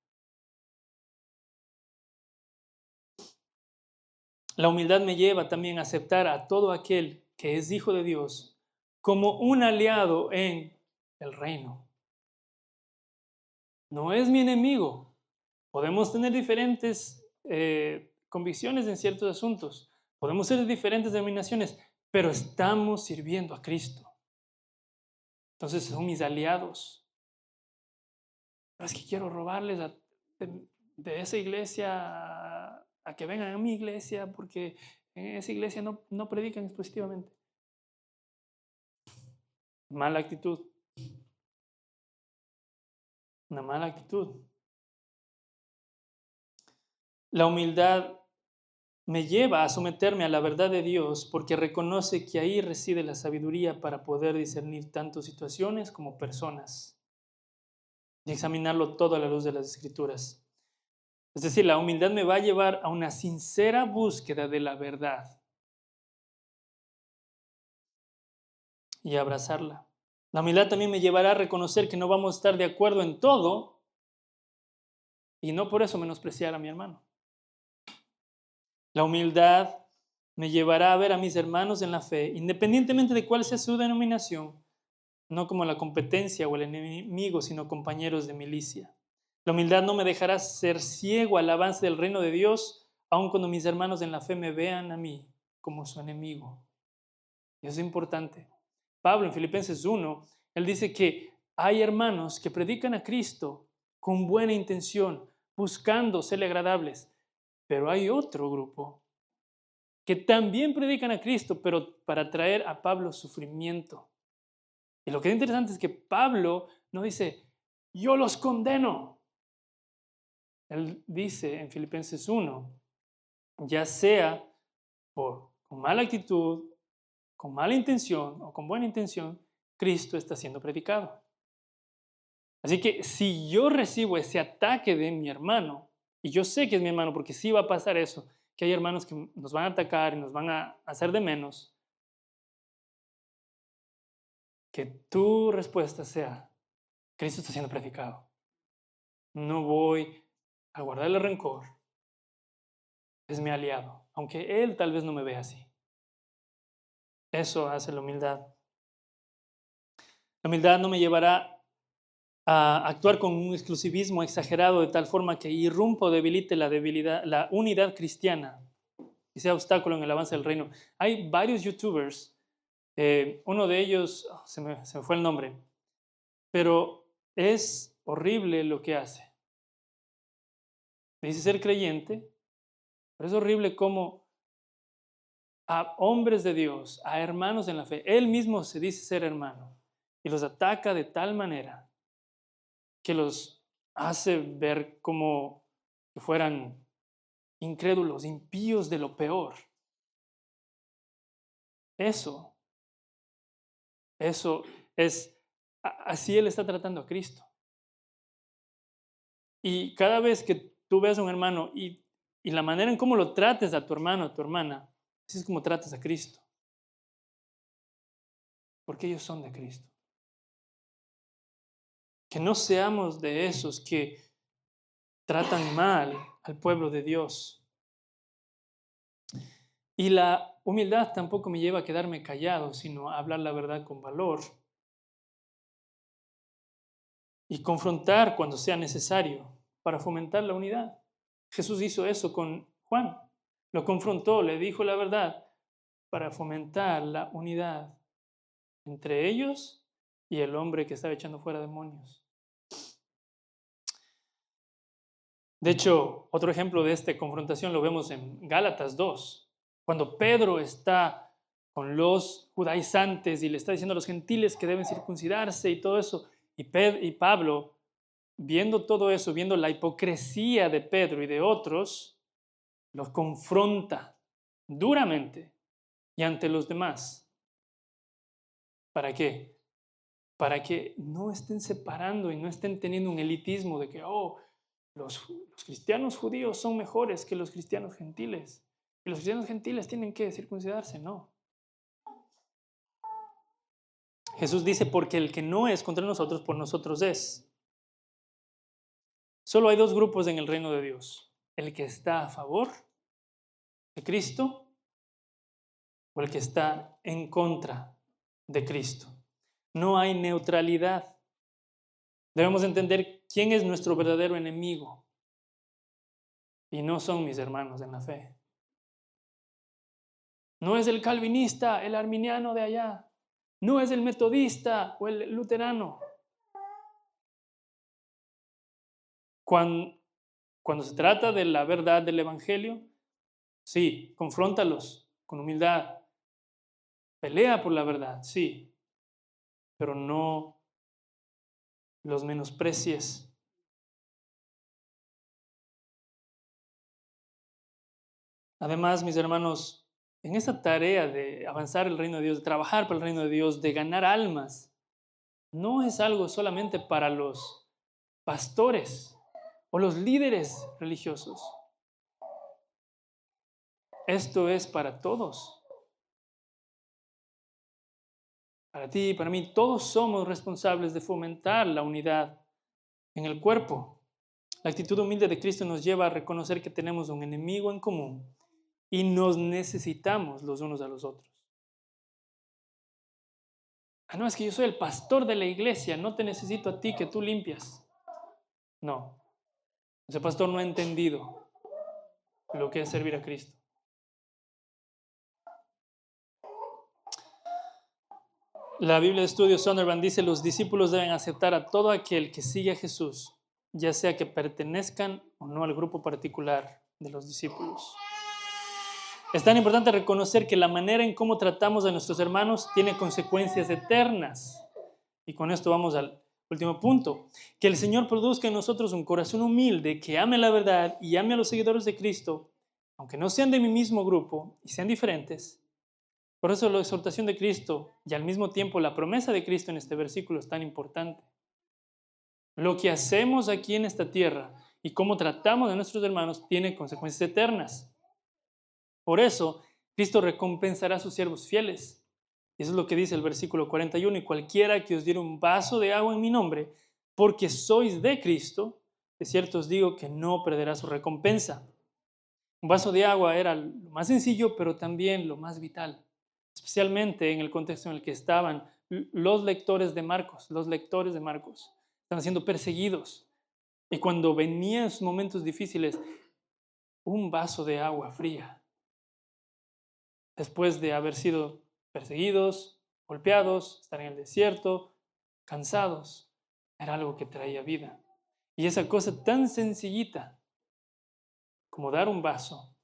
La humildad me lleva también a aceptar a todo aquel que es hijo de Dios como un aliado en el reino. No es mi enemigo. Podemos tener diferentes convicciones en ciertos asuntos. Podemos ser de diferentes denominaciones, pero estamos sirviendo a Cristo. Entonces son mis aliados. Pero es que quiero robarles de esa iglesia a que vengan a mi iglesia porque en esa iglesia no predican expositivamente. Mala actitud. Una mala actitud. La humildad me lleva a someterme a la verdad de Dios porque reconoce que ahí reside la sabiduría para poder discernir tanto situaciones como personas y examinarlo todo a la luz de las Escrituras. Es decir, la humildad me va a llevar a una sincera búsqueda de la verdad y a abrazarla. La humildad también me llevará a reconocer que no vamos a estar de acuerdo en todo y no por eso menospreciar a mi hermano. La humildad me llevará a ver a mis hermanos en la fe, independientemente de cuál sea su denominación, no como la competencia o el enemigo, sino compañeros de milicia. La humildad no me dejará ser ciego al avance del reino de Dios, aun cuando mis hermanos en la fe me vean a mí como su enemigo. Y eso es importante. Pablo en Filipenses 1, él dice que hay hermanos que predican a Cristo con buena intención, buscando serle agradables, pero hay otro grupo que también predican a Cristo, pero para traer a Pablo sufrimiento. Y lo que es interesante es que Pablo no dice, yo los condeno. Él dice en Filipenses 1, ya sea con mala actitud, con mala intención o con buena intención, Cristo está siendo predicado. Así que si yo recibo ese ataque de mi hermano, y yo sé que es mi hermano porque sí va a pasar eso, que hay hermanos que nos van a atacar y nos van a hacer de menos, que tu respuesta sea, Cristo está siendo predicado. No voy a guardarle rencor, es mi aliado, aunque él tal vez no me vea así. Eso hace la humildad. La humildad no me llevará a actuar con un exclusivismo exagerado de tal forma que irrumpa o debilite la unidad cristiana y sea obstáculo en el avance del reino. Hay varios youtubers, uno de ellos, se me fue el nombre, pero es horrible lo que hace. Dice ser creyente, pero es horrible cómo a hombres de Dios, a hermanos en la fe, él mismo se dice ser hermano y los ataca de tal manera que los hace ver como que fueran incrédulos, impíos de lo peor. Eso es, así él está tratando a Cristo. Y cada vez que tú ves a un hermano y la manera en cómo lo trates a tu hermano, a tu hermana, así es como tratas a Cristo. Porque ellos son de Cristo. Que no seamos de esos que tratan mal al pueblo de Dios. Y la humildad tampoco me lleva a quedarme callado, sino a hablar la verdad con valor y confrontar cuando sea necesario para fomentar la unidad. Jesús hizo eso con Juan. Lo confrontó, le dijo la verdad para fomentar la unidad entre ellos y el hombre que estaba echando fuera demonios. De hecho, otro ejemplo de esta confrontación lo vemos en Gálatas 2, cuando Pedro está con los judaizantes y le está diciendo a los gentiles que deben circuncidarse y todo eso, y Pablo, viendo todo eso, viendo la hipocresía de Pedro y de otros, los confronta duramente y ante los demás. ¿Para qué? Para que no estén separando y no estén teniendo un elitismo de que, los cristianos judíos son mejores que los cristianos gentiles. Y los cristianos gentiles tienen que circuncidarse, no. Jesús dice, porque el que no es contra nosotros, por nosotros es. Solo hay dos grupos en el reino de Dios. El que está a favor de Cristo o el que está en contra de Cristo. No hay neutralidad. Debemos entender quién es nuestro verdadero enemigo. Y no son mis hermanos en la fe. No es el calvinista, el arminiano de allá. No es el metodista o el luterano. Cuando se trata de la verdad del evangelio, sí, confróntalos con humildad. Pelea por la verdad, sí, pero no los menosprecies. Además, mis hermanos, en esta tarea de avanzar el reino de Dios, de trabajar para el reino de Dios, de ganar almas, no es algo solamente para los pastores o los líderes religiosos. Esto es para todos. Para ti, para mí, todos somos responsables de fomentar la unidad en el cuerpo. La actitud humilde de Cristo nos lleva a reconocer que tenemos un enemigo en común y nos necesitamos los unos a los otros. No, es que yo soy el pastor de la iglesia, no te necesito a ti que tú limpias. No, ese pastor no ha entendido lo que es servir a Cristo. La Biblia de Estudio Zondervan dice, los discípulos deben aceptar a todo aquel que sigue a Jesús, ya sea que pertenezcan o no al grupo particular de los discípulos. Es tan importante reconocer que la manera en cómo tratamos a nuestros hermanos tiene consecuencias eternas. Y con esto vamos al último punto. Que el Señor produzca en nosotros un corazón humilde que ame la verdad y ame a los seguidores de Cristo, aunque no sean de mi mismo grupo y sean diferentes. Por eso la exhortación de Cristo y al mismo tiempo la promesa de Cristo en este versículo es tan importante. Lo que hacemos aquí en esta tierra y cómo tratamos a nuestros hermanos tiene consecuencias eternas. Por eso, Cristo recompensará a sus siervos fieles. Y eso es lo que dice el versículo 41. Y cualquiera que os diera un vaso de agua en mi nombre, porque sois de Cristo, de cierto os digo que no perderá su recompensa. Un vaso de agua era lo más sencillo, pero también lo más vital, especialmente en el contexto en el que estaban los lectores de Marcos. Los lectores de Marcos estaban siendo perseguidos. Y cuando venían sus momentos difíciles, un vaso de agua fría, después de haber sido perseguidos, golpeados, estar en el desierto, cansados, era algo que traía vida. Y esa cosa tan sencillita como dar un vaso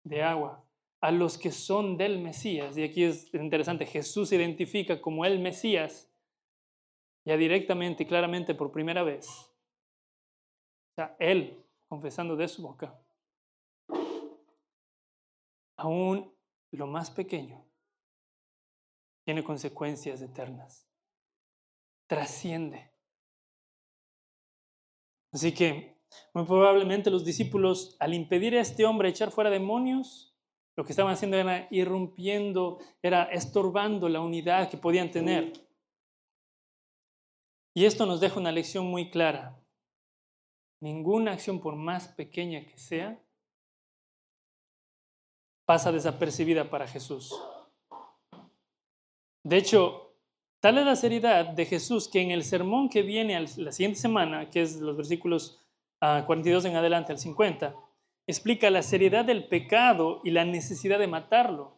de agua a los que son del Mesías, y aquí es interesante, Jesús se identifica como el Mesías, ya directamente y claramente por primera vez. O sea, él confesando de su boca, aún lo más pequeño tiene consecuencias eternas, trasciende. Así que muy probablemente los discípulos, al impedir a este hombre echar fuera demonios, lo que estaban haciendo era irrumpiendo, era estorbando la unidad que podían tener. Y esto nos deja una lección muy clara. Ninguna acción, por más pequeña que sea, pasa desapercibida para Jesús. De hecho, tal es la seriedad de Jesús que en el sermón que viene la siguiente semana, que es los versículos 42 en adelante al 50, explica la seriedad del pecado y la necesidad de matarlo.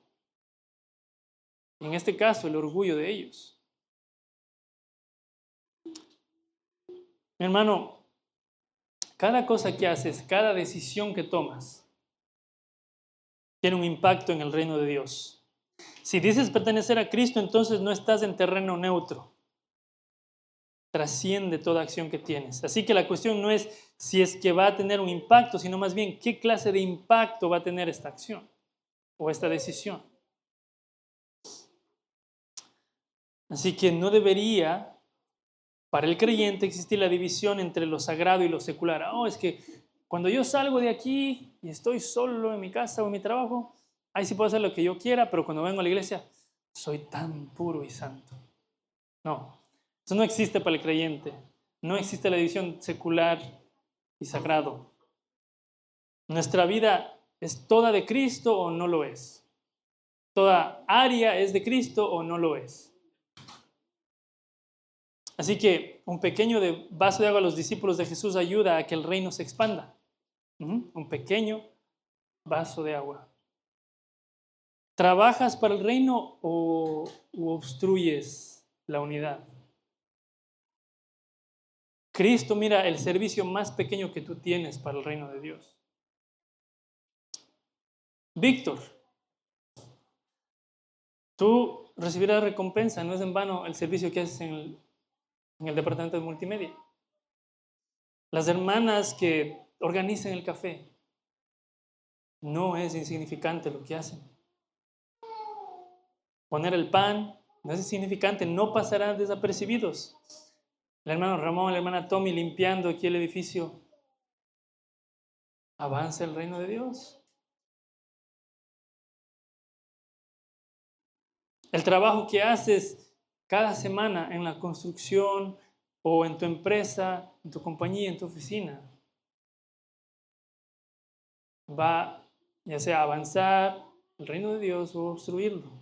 En este caso, el orgullo de ellos. Mi hermano, cada cosa que haces, cada decisión que tomas, tiene un impacto en el reino de Dios. Si dices pertenecer a Cristo, entonces no estás en terreno neutro. Trasciende toda acción que tienes. Así que la cuestión no es si es que va a tener un impacto, sino más bien qué clase de impacto va a tener esta acción o esta decisión. Así que no debería, para el creyente, existir la división entre lo sagrado y lo secular. Es que cuando yo salgo de aquí y estoy solo en mi casa o en mi trabajo, ahí sí puedo hacer lo que yo quiera, pero cuando vengo a la iglesia, soy tan puro y santo. No, eso no existe para el creyente. No existe la división secular y sagrado. Nuestra vida es toda de Cristo o no lo es. Toda área es de Cristo o no lo es. Así que un pequeño vaso de agua a los discípulos de Jesús ayuda a que el reino se expanda. Un pequeño vaso de agua. ¿Trabajas para el reino o obstruyes la unidad? Cristo mira el servicio más pequeño que tú tienes para el reino de Dios. Víctor, tú recibirás recompensa, no es en vano el servicio que haces en el departamento de multimedia. Las hermanas que organizan el café, no es insignificante lo que hacen. Poner el pan no es insignificante, no pasarán desapercibidos. El hermano Ramón, la hermana Tommy limpiando aquí el edificio. Avanza el reino de Dios. El trabajo que haces cada semana en la construcción o en tu empresa, en tu compañía, en tu oficina, va ya sea a avanzar el reino de Dios o obstruirlo.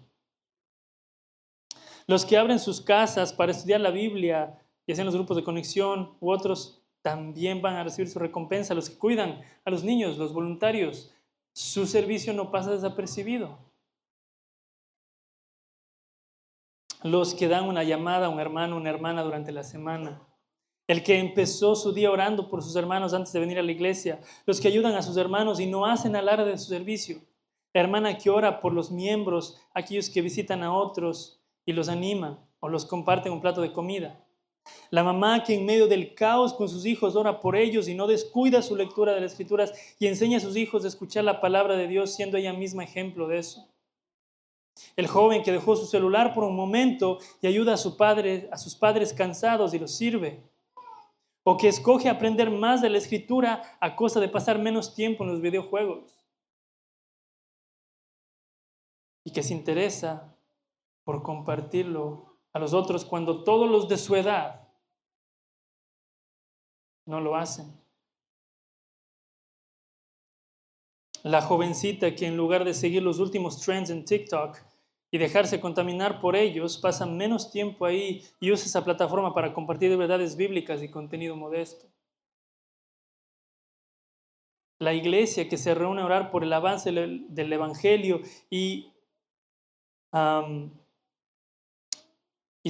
Los que abren sus casas para estudiar la Biblia, ya sean los grupos de conexión u otros, también van a recibir su recompensa. Los que cuidan a los niños, los voluntarios, su servicio no pasa desapercibido. Los que dan una llamada a un hermano, una hermana durante la semana. El que empezó su día orando por sus hermanos antes de venir a la iglesia. Los que ayudan a sus hermanos y no hacen alarde de su servicio. La hermana que ora por los miembros, aquellos que visitan a otros y los animan o los comparten un plato de comida. La mamá que en medio del caos con sus hijos ora por ellos y no descuida su lectura de las Escrituras y enseña a sus hijos a escuchar la palabra de Dios, siendo ella misma ejemplo de eso. El joven que dejó su celular por un momento y ayuda a sus padres cansados y los sirve. O que escoge aprender más de la Escritura a costa de pasar menos tiempo en los videojuegos. Y que se interesa por compartirlo a los otros cuando todos los de su edad no lo hacen. La jovencita que en lugar de seguir los últimos trends en TikTok y dejarse contaminar por ellos, pasa menos tiempo ahí y usa esa plataforma para compartir verdades bíblicas y contenido modesto. La iglesia que se reúne a orar por el avance del Evangelio y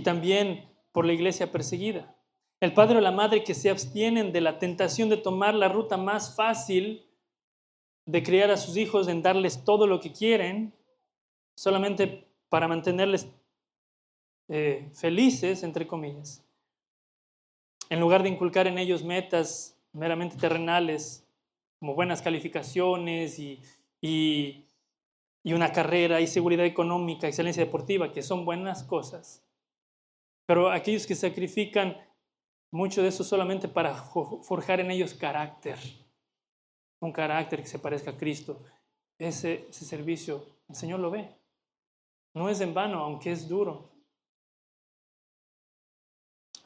también por la iglesia perseguida. El padre o la madre que se abstienen de la tentación de tomar la ruta más fácil de criar a sus hijos en darles todo lo que quieren, solamente para mantenerles felices, entre comillas, en lugar de inculcar en ellos metas meramente terrenales, como buenas calificaciones y una carrera y seguridad económica, excelencia deportiva, que son buenas cosas. Pero aquellos que sacrifican mucho de eso solamente para forjar en ellos carácter, un carácter que se parezca a Cristo, ese servicio, el Señor lo ve. No es en vano, aunque es duro.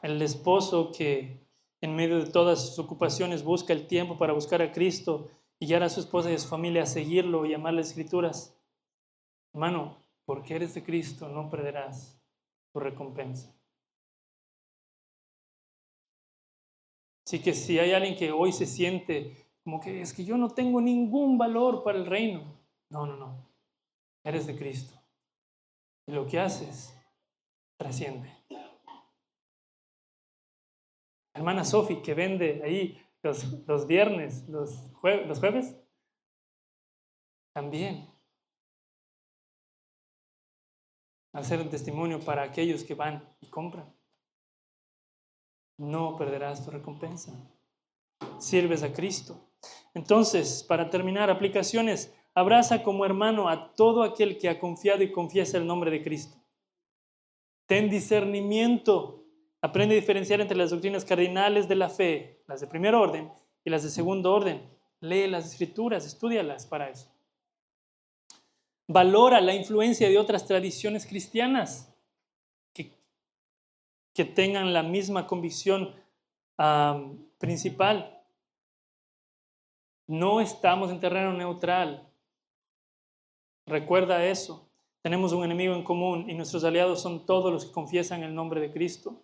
El esposo que en medio de todas sus ocupaciones busca el tiempo para buscar a Cristo y guiar a su esposa y a su familia a seguirlo y amar las Escrituras. Hermano, porque eres de Cristo, no perderás tu recompensa. Así que si hay alguien que hoy se siente como que es que yo no tengo ningún valor para el reino. No. Eres de Cristo. Y lo que haces trasciende. Hermana Sofi, que vende ahí los viernes, los jueves, también. Al ser un testimonio para aquellos que van y compran. No perderás tu recompensa. Sirves a Cristo. Entonces, para terminar, aplicaciones. Abraza como hermano a todo aquel que ha confiado y confiesa el nombre de Cristo. Ten discernimiento. Aprende a diferenciar entre las doctrinas cardinales de la fe, las de primer orden y las de segundo orden. Lee las Escrituras, estúdialas para eso. Valora la influencia de otras tradiciones cristianas que tengan la misma convicción principal. No estamos en terreno neutral. Recuerda eso. Tenemos un enemigo en común y nuestros aliados son todos los que confiesan el nombre de Cristo.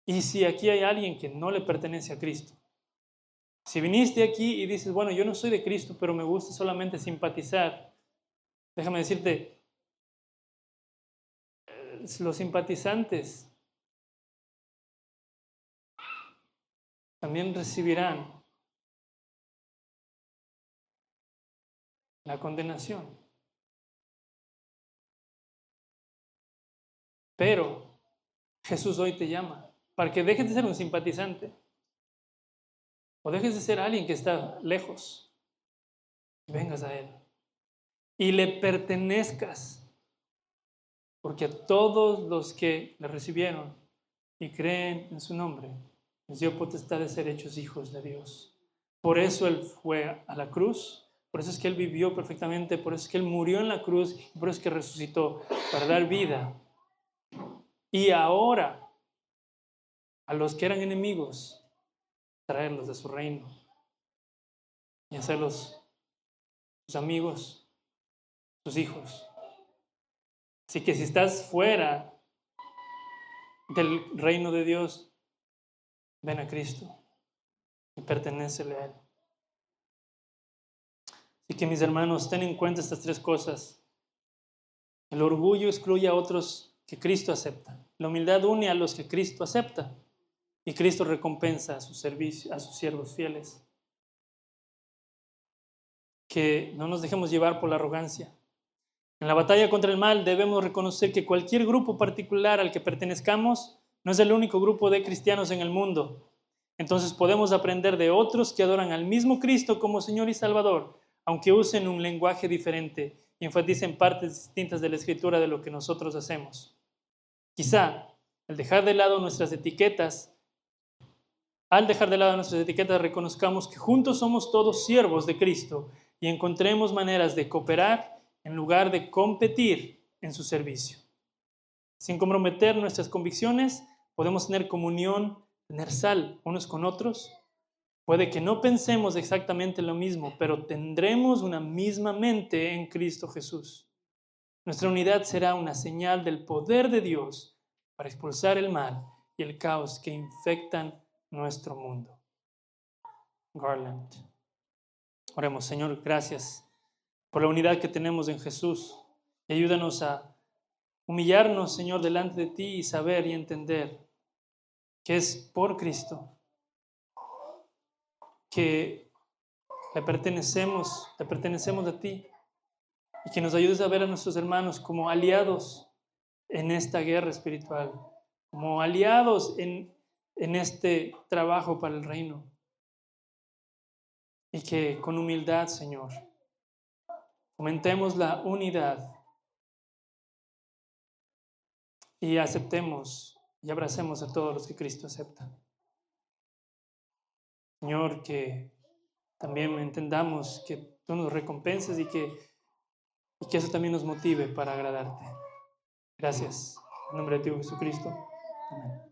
Y si aquí hay alguien que no le pertenece a Cristo, si viniste aquí y dices, bueno, yo no soy de Cristo, pero me gusta solamente simpatizar, déjame decirte, los simpatizantes también recibirán la condenación. Pero Jesús hoy te llama para que dejes de ser un simpatizante o dejes de ser alguien que está lejos y vengas a Él y le pertenezcas, porque a todos los que le recibieron y creen en su nombre les dio potestad de ser hechos hijos de Dios. Por eso Él fue a la cruz, por eso es que Él vivió perfectamente, por eso es que Él murió en la cruz y por eso es que resucitó para dar vida. Y ahora, a los que eran enemigos, traerlos de su reino y hacerlos sus amigos, sus hijos. Así que si estás fuera del reino de Dios, ven a Cristo y pertenécele a Él. Así que mis hermanos, ten en cuenta estas tres cosas. El orgullo excluye a otros que Cristo acepta. La humildad une a los que Cristo acepta. Y Cristo recompensa a sus siervos fieles. Que no nos dejemos llevar por la arrogancia. En la batalla contra el mal debemos reconocer que cualquier grupo particular al que pertenezcamos no es el único grupo de cristianos en el mundo. Entonces podemos aprender de otros que adoran al mismo Cristo como Señor y Salvador, aunque usen un lenguaje diferente y enfaticen partes distintas de la Escritura de lo que nosotros hacemos. Quizá al dejar de lado nuestras etiquetas, reconozcamos que juntos somos todos siervos de Cristo y encontremos maneras de cooperar en lugar de competir en su servicio. Sin comprometer nuestras convicciones, podemos tener comunión, tener sal unos con otros. Puede que no pensemos exactamente lo mismo, pero tendremos una misma mente en Cristo Jesús. Nuestra unidad será una señal del poder de Dios para expulsar el mal y el caos que infectan nuestro mundo. Garland. Oremos, Señor, gracias por la unidad que tenemos en Jesús. Y ayúdanos a humillarnos, Señor, delante de ti y saber y entender que es por Cristo que le pertenecemos a ti, y que nos ayudes a ver a nuestros hermanos como aliados en esta guerra espiritual, como aliados en este trabajo para el reino. Y que con humildad, Señor, fomentemos la unidad y aceptemos y abracemos a todos los que Cristo acepta. Señor, que también entendamos que tú nos recompenses y que eso también nos motive para agradarte. Gracias. En nombre de Dios Jesucristo. Amén.